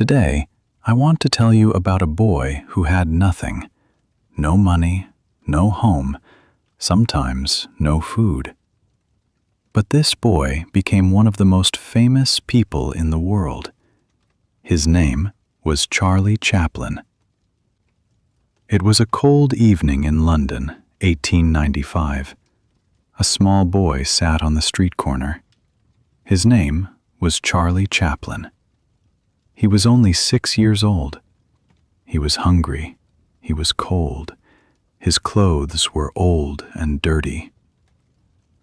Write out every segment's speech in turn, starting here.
Today, I want to tell you about a boy who had nothing. No money, no home, sometimes no food. But this boy became one of the most famous people in the world. His name was Charlie Chaplin. It was a cold evening in London, 1895. A small boy sat on the street corner. His name was Charlie Chaplin. He was only 6 years old. He was hungry. He was cold. His clothes were old and dirty.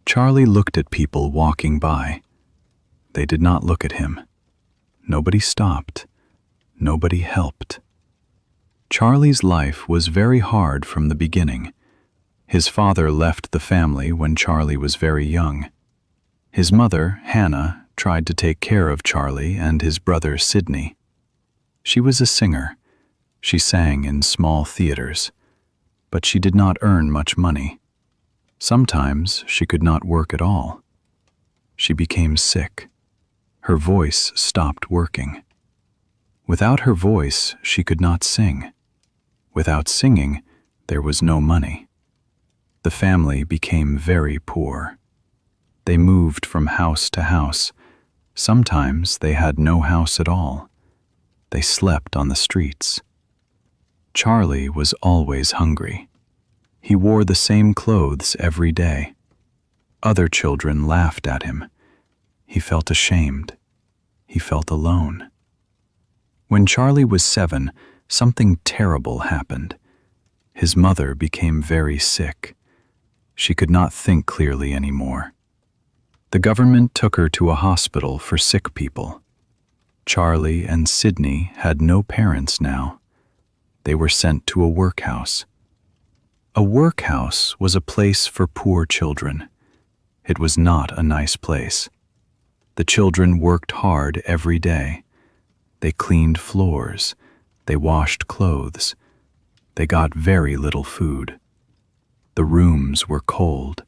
Charlie looked at people walking by. They did not look at him. Nobody stopped. Nobody helped. Charlie's life was very hard from the beginning. His father left the family when Charlie was very young. His mother, Hannah, tried to take care of Charlie and his brother Sidney. She was a singer. She sang in small theaters, but she did not earn much money. Sometimes she could not work at all. She became sick. Her voice stopped working. Without her voice, she could not sing. Without singing, there was no money. The family became very poor. They moved from house to house. Sometimes they had no house at all. They slept on the streets. Charlie was always hungry. He wore the same clothes every day. Other children laughed at him. He felt ashamed. He felt alone. When Charlie was 7, something terrible happened. His mother became very sick. She could not think clearly anymore. The government took her to a hospital for sick people. Charlie and Sidney had no parents now. They were sent to a workhouse. A workhouse was a place for poor children. It was not a nice place. The children worked hard every day. They cleaned floors. They washed clothes. They got very little food. The rooms were cold.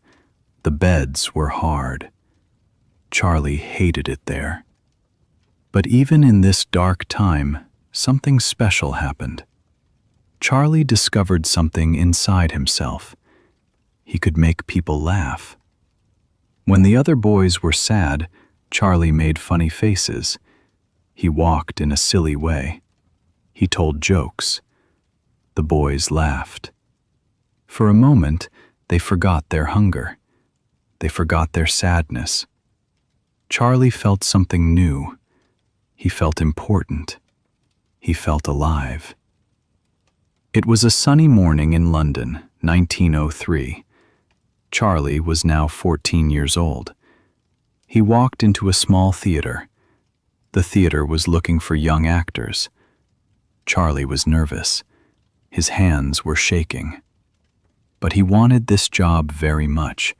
The beds were hard. Charlie hated it there. But even in this dark time, something special happened. Charlie discovered something inside himself. He could make people laugh. When the other boys were sad, Charlie made funny faces. He walked in a silly way. He told jokes. The boys laughed. For a moment, they forgot their hunger. They forgot their sadness. Charlie felt something new. He felt important. He felt alive. It was a sunny morning in London, 1903. Charlie was now 14 years old. He walked into a small theater. The theater was looking for young actors. Charlie was nervous. His hands were shaking. But he wanted this job very much.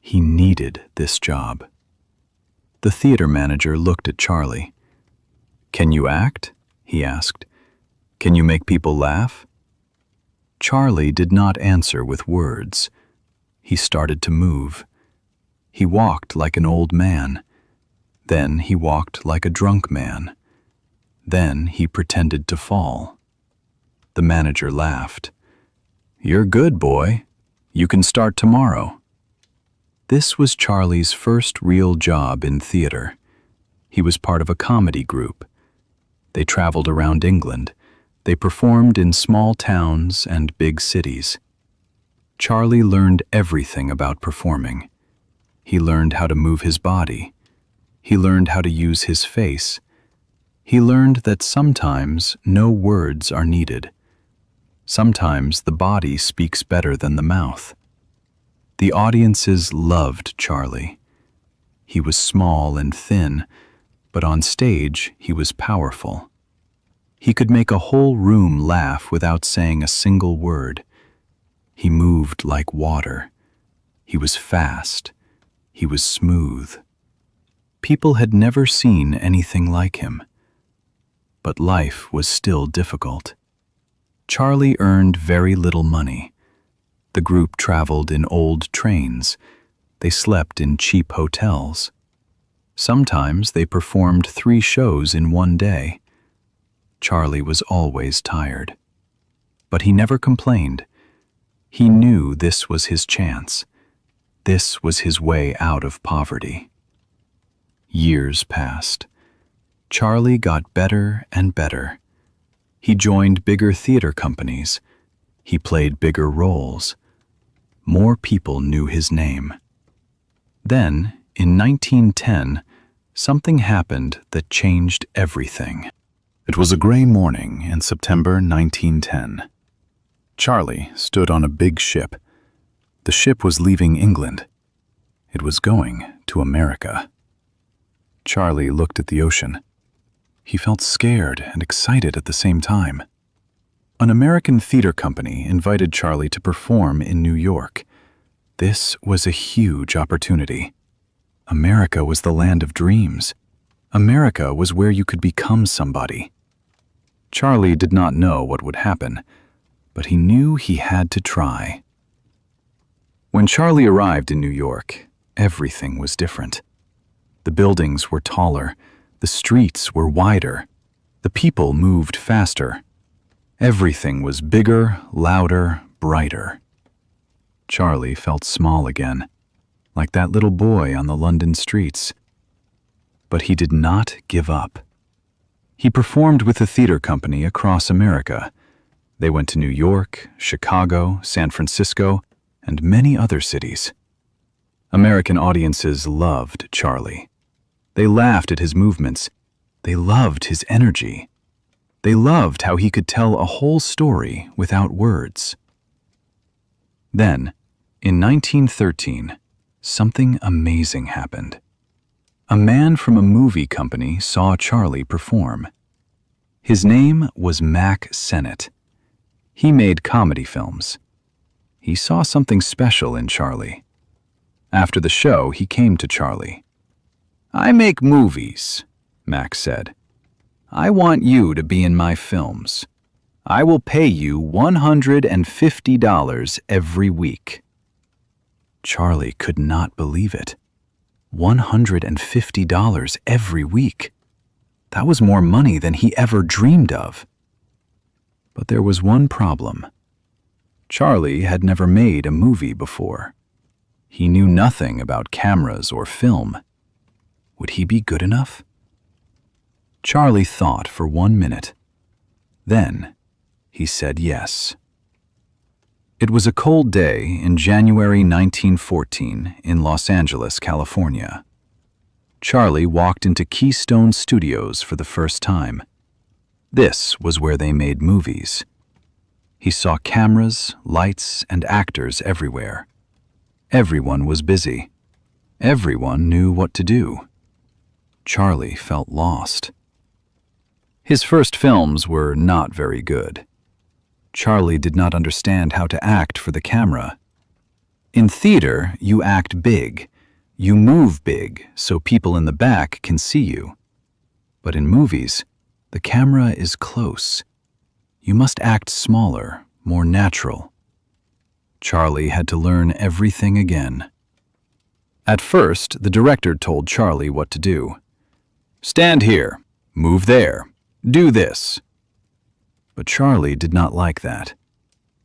He needed this job. The theater manager looked at Charlie. "Can you act?" he asked. "Can you make people laugh?" Charlie did not answer with words. He started to move. He walked like an old man. Then he walked like a drunk man. Then he pretended to fall. The manager laughed. "You're good, boy. You can start tomorrow." This was Charlie's first real job in theater. He was part of a comedy group. They traveled around England. They performed in small towns and big cities. Charlie learned everything about performing. He learned how to move his body. He learned how to use his face. He learned that sometimes no words are needed. Sometimes the body speaks better than the mouth. The audiences loved Charlie. He was small and thin, but on stage he was powerful. He could make a whole room laugh without saying a single word. He moved like water. He was fast. He was smooth. People had never seen anything like him. But life was still difficult. Charlie earned very little money. The group traveled in old trains. They slept in cheap hotels. Sometimes they performed 3 shows in one day. Charlie was always tired. But he never complained. He knew this was his chance. This was his way out of poverty. Years passed. Charlie got better and better. He joined bigger theater companies. He played bigger roles. More people knew his name. Then, in 1910, something happened that changed everything. It was a gray morning in September 1910. Charlie stood on a big ship. The ship was leaving England. It was going to America. Charlie looked at the ocean. He felt scared and excited at the same time. An American theater company invited Charlie to perform in New York. This was a huge opportunity. America was the land of dreams. America was where you could become somebody. Charlie did not know what would happen, but he knew he had to try. When Charlie arrived in New York, everything was different. The buildings were taller, the streets were wider, the people moved faster. Everything was bigger, louder, brighter. Charlie felt small again, like that little boy on the London streets. But he did not give up. He performed with the theater company across America. They went to New York, Chicago, San Francisco, and many other cities. American audiences loved Charlie. They laughed at his movements. They loved his energy. They loved how he could tell a whole story without words. Then, in 1913, something amazing happened. A man from a movie company saw Charlie perform. His name was Mack Sennett. He made comedy films. He saw something special in Charlie. After the show, he came to Charlie. "I make movies," Mack said. "I want you to be in my films. I will pay you $150 every week." Charlie could not believe it. $150 every week. That was more money than he ever dreamed of. But there was one problem. Charlie had never made a movie before. He knew nothing about cameras or film. Would he be good enough? Charlie thought for 1 minute. Then, he said yes. It was a cold day in January 1914 in Los Angeles, California. Charlie walked into Keystone Studios for the first time. This was where they made movies. He saw cameras, lights, and actors everywhere. Everyone was busy. Everyone knew what to do. Charlie felt lost. His first films were not very good. Charlie did not understand how to act for the camera. In theater, you act big. You move big so people in the back can see you. But in movies, the camera is close. You must act smaller, more natural. Charlie had to learn everything again. At first, the director told Charlie what to do. "Stand here, move there, do this." But Charlie did not like that.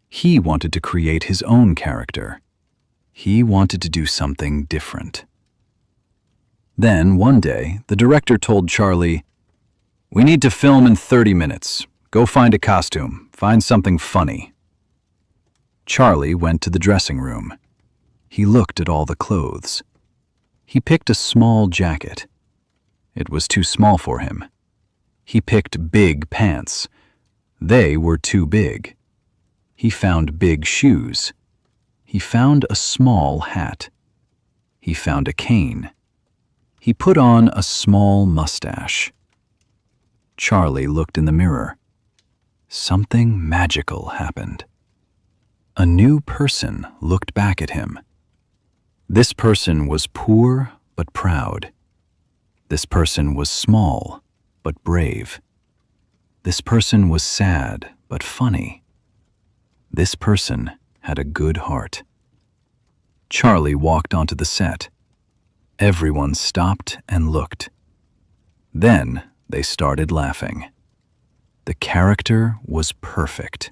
He wanted to create his own character. He wanted to do something different. Then, one day, the director told Charlie, "We need to film in 30 minutes. Go find a costume. Find something funny." Charlie went to the dressing room. He looked at all the clothes. He picked a small jacket. It was too small for him. He picked big pants. They were too big. He found big shoes. He found a small hat. He found a cane. He put on a small mustache. Charlie looked in the mirror. Something magical happened. A new person looked back at him. This person was poor but proud. This person was small but brave. This person was sad but funny. This person had a good heart. Charlie walked onto the set. Everyone stopped and looked. Then they started laughing. The character was perfect.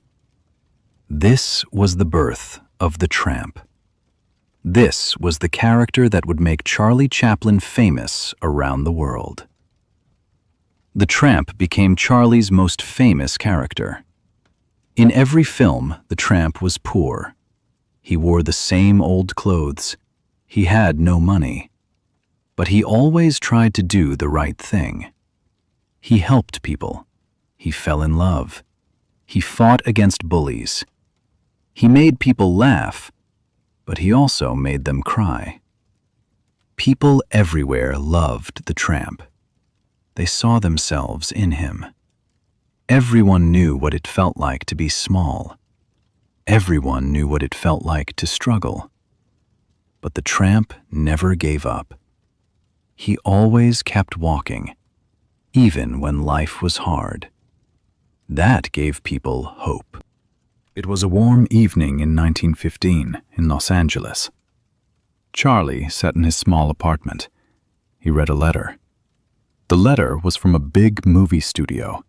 This was the birth of the Tramp. This was the character that would make Charlie Chaplin famous around the world. The Tramp became Charlie's most famous character. In every film, the Tramp was poor. He wore the same old clothes. He had no money. But he always tried to do the right thing. He helped people. He fell in love. He fought against bullies. He made people laugh, but he also made them cry. People everywhere loved the Tramp. They saw themselves in him. Everyone knew what it felt like to be small. Everyone knew what it felt like to struggle. But the Tramp never gave up. He always kept walking, even when life was hard. That gave people hope. It was a warm evening in 1915 in Los Angeles. Charlie sat in his small apartment. He read a letter. The letter was from a big movie studio.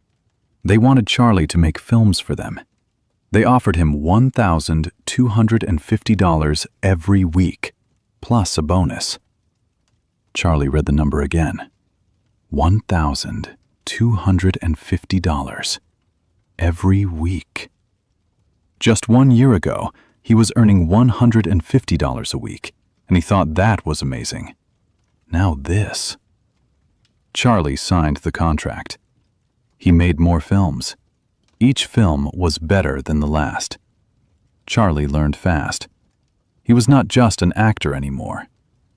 They wanted Charlie to make films for them. They offered him $1,250 every week, plus a bonus. Charlie read the number again. $1,250 every week. Just 1 year ago, he was earning $150 a week, and he thought that was amazing. Now this. Charlie signed the contract. He made more films. Each film was better than the last. Charlie learned fast. He was not just an actor anymore.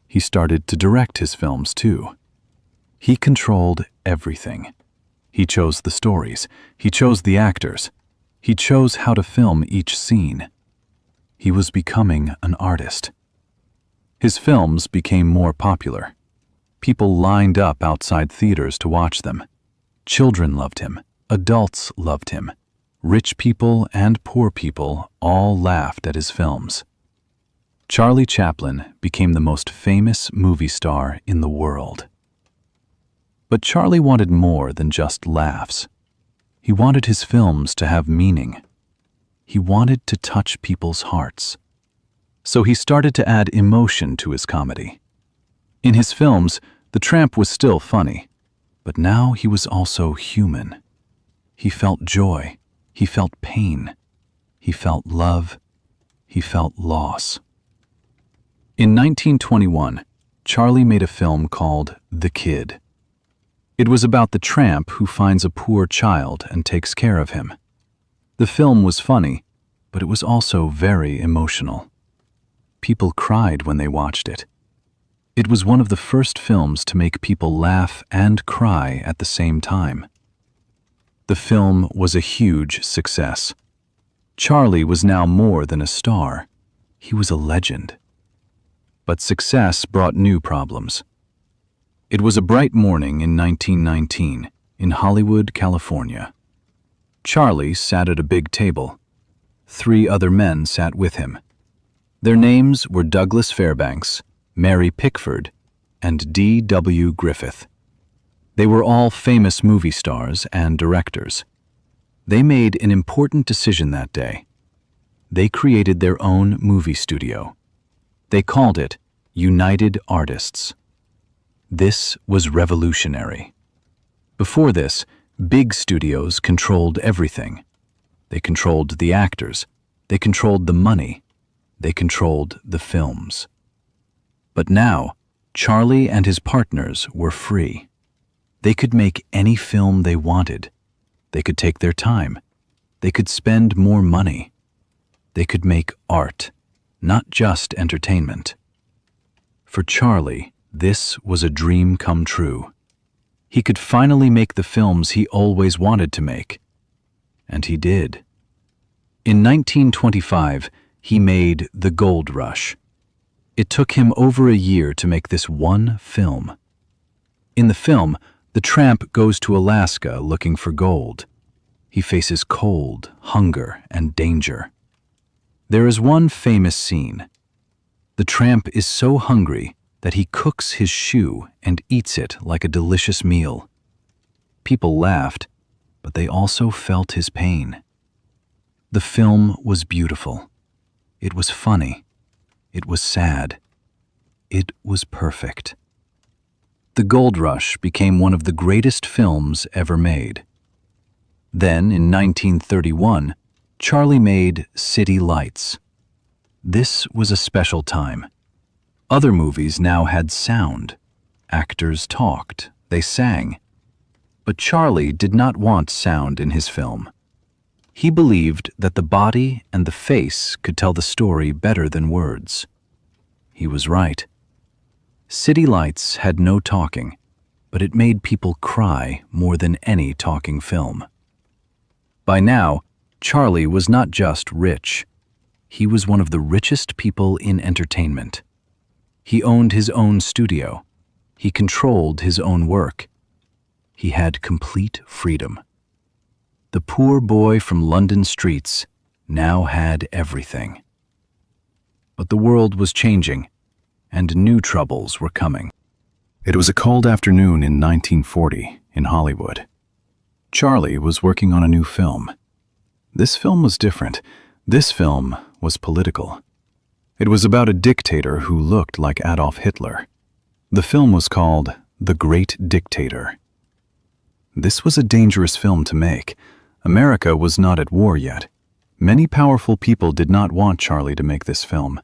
He started to direct his films too. He controlled everything. He chose the stories. He chose the actors. He chose how to film each scene. He was becoming an artist. His films became more popular. People lined up outside theaters to watch them. Children loved him. Adults loved him. Rich people and poor people all laughed at his films. Charlie Chaplin became the most famous movie star in the world. But Charlie wanted more than just laughs. He wanted his films to have meaning. He wanted to touch people's hearts. So he started to add emotion to his comedy. In his films, the Tramp was still funny, but now he was also human. He felt joy. He felt pain. He felt love. He felt loss. In 1921, Charlie made a film called The Kid. It was about the tramp who finds a poor child and takes care of him. The film was funny, but it was also very emotional. People cried when they watched it. It was one of the first films to make people laugh and cry at the same time. The film was a huge success. Charlie was now more than a star. He was a legend. But success brought new problems. It was a bright morning in 1919 in Hollywood, California. Charlie sat at a big table. 3 other men sat with him. Their names were Douglas Fairbanks, Mary Pickford, and D.W. Griffith. They were all famous movie stars and directors. They made an important decision that day. They created their own movie studio. They called it United Artists. This was revolutionary. Before this, big studios controlled everything. They controlled the actors. They controlled the money. They controlled the films. But now, Charlie and his partners were free. They could make any film they wanted. They could take their time. They could spend more money. They could make art, not just entertainment. For Charlie, this was a dream come true. He could finally make the films he always wanted to make. And he did. In 1925, he made The Gold Rush. It took him over a year to make this one film. In the film, the tramp goes to Alaska looking for gold. He faces cold, hunger, and danger. There is one famous scene. The tramp is so hungry that he cooks his shoe and eats it like a delicious meal. People laughed, but they also felt his pain. The film was beautiful. It was funny. It was sad. It was perfect. The Gold Rush became one of the greatest films ever made. Then, in 1931, Charlie made City Lights. This was a special time. Other movies now had sound. Actors talked, they sang. But Charlie did not want sound in his film. He believed that the body and the face could tell the story better than words. He was right. City Lights had no talking, but it made people cry more than any talking film. By now, Charlie was not just rich. He was one of the richest people in entertainment. He owned his own studio. He controlled his own work. He had complete freedom. The poor boy from London streets now had everything. But the world was changing, and new troubles were coming. It was a cold afternoon in 1940 in Hollywood. Charlie was working on a new film. This film was different. This film was political. It was about a dictator who looked like Adolf Hitler. The film was called The Great Dictator. This was a dangerous film to make. America was not at war yet. Many powerful people did not want Charlie to make this film.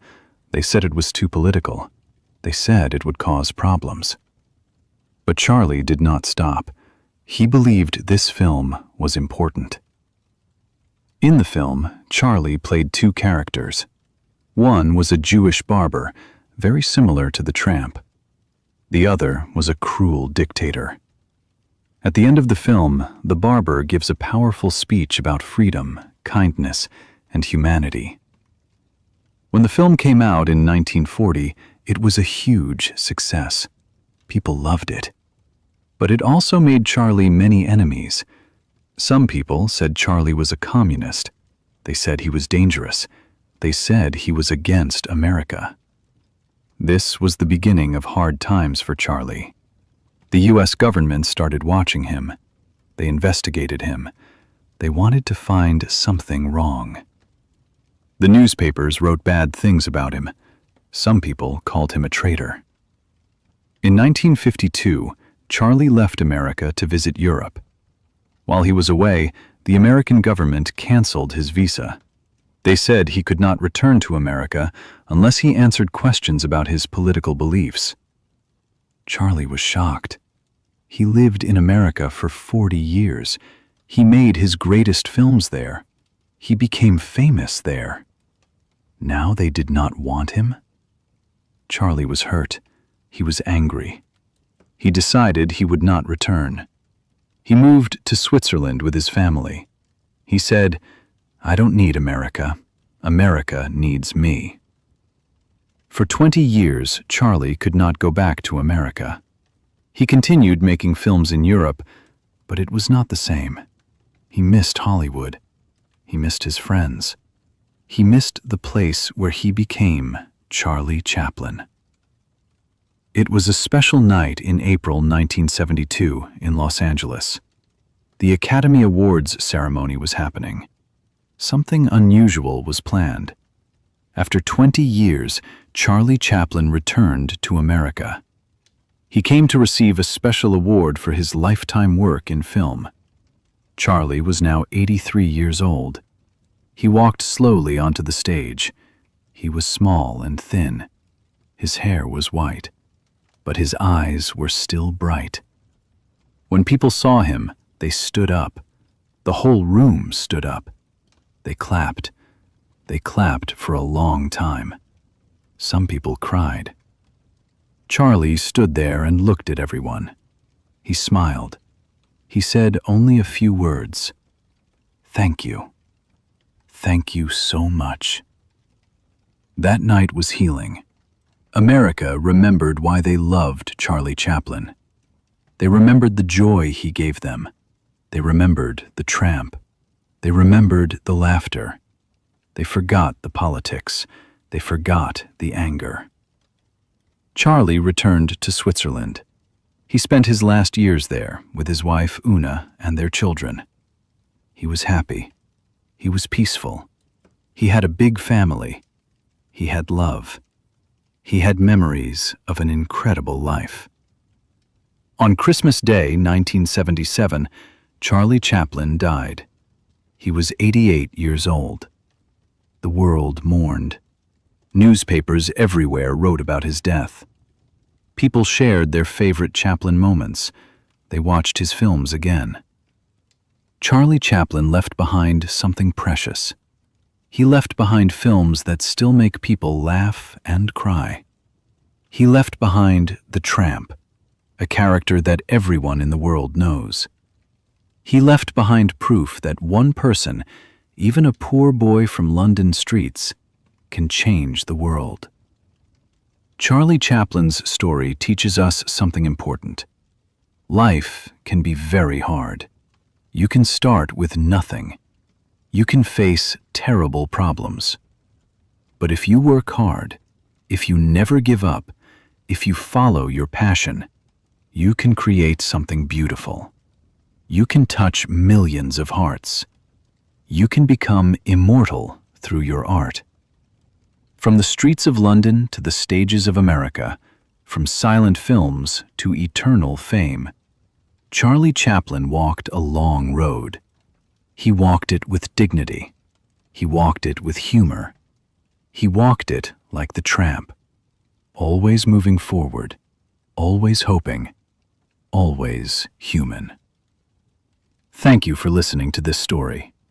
They said it was too political. They said it would cause problems. But Charlie did not stop. He believed this film was important. In the film, Charlie played two characters. One was a Jewish barber, very similar to the tramp. The other was a cruel dictator. At the end of the film, the barber gives a powerful speech about freedom, kindness, and humanity. When the film came out in 1940, it was a huge success. People loved it. But it also made Charlie many enemies. Some people said Charlie was a communist. They said he was dangerous. They said he was against America. This was the beginning of hard times for Charlie. The U.S. government started watching him. They investigated him. They wanted to find something wrong. The newspapers wrote bad things about him. Some people called him a traitor. In 1952, Charlie left America to visit Europe. While he was away, the American government canceled his visa. They said he could not return to America unless he answered questions about his political beliefs. Charlie was shocked. He lived in America for 40 years. He made his greatest films there. He became famous there. Now they did not want him? Charlie was hurt. He was angry. He decided he would not return. He moved to Switzerland with his family. He said, "I don't need America. America needs me." For 20 years, Charlie could not go back to America. He continued making films in Europe, but it was not the same. He missed Hollywood. He missed his friends. He missed the place where he became Charlie Chaplin. It was a special night in April 1972 in Los Angeles. The Academy Awards ceremony was happening. Something unusual was planned. After 20 years, Charlie Chaplin returned to America. He came to receive a special award for his lifetime work in film. Charlie was now 83 years old. He walked slowly onto the stage. He was small and thin. His hair was white, but his eyes were still bright. When people saw him, they stood up. The whole room stood up. They clapped. They clapped for a long time. Some people cried. Charlie stood there and looked at everyone. He smiled. He said only a few words. "Thank you. Thank you so much." That night was healing. America remembered why they loved Charlie Chaplin. They remembered the joy he gave them. They remembered the tramp. They remembered the laughter. They forgot the politics. They forgot the anger. Charlie returned to Switzerland. He spent his last years there with his wife Una and their children. He was happy. He was peaceful. He had a big family. He had love. He had memories of an incredible life. On Christmas Day, 1977, Charlie Chaplin died. He was 88 years old. The world mourned. Newspapers everywhere wrote about his death. People shared their favorite Chaplin moments. They watched his films again. Charlie Chaplin left behind something precious. He left behind films that still make people laugh and cry. He left behind The Tramp, a character that everyone in the world knows. He left behind proof that one person, even a poor boy from London streets, can change the world. Charlie Chaplin's story teaches us something important. Life can be very hard. You can start with nothing. You can face terrible problems. But if you work hard, if you never give up, if you follow your passion, you can create something beautiful. You can touch millions of hearts. You can become immortal through your art. From the streets of London to the stages of America, from silent films to eternal fame, Charlie Chaplin walked a long road. He walked it with dignity. He walked it with humor. He walked it like the tramp, always moving forward, always hoping, always human. Thank you for listening to this story.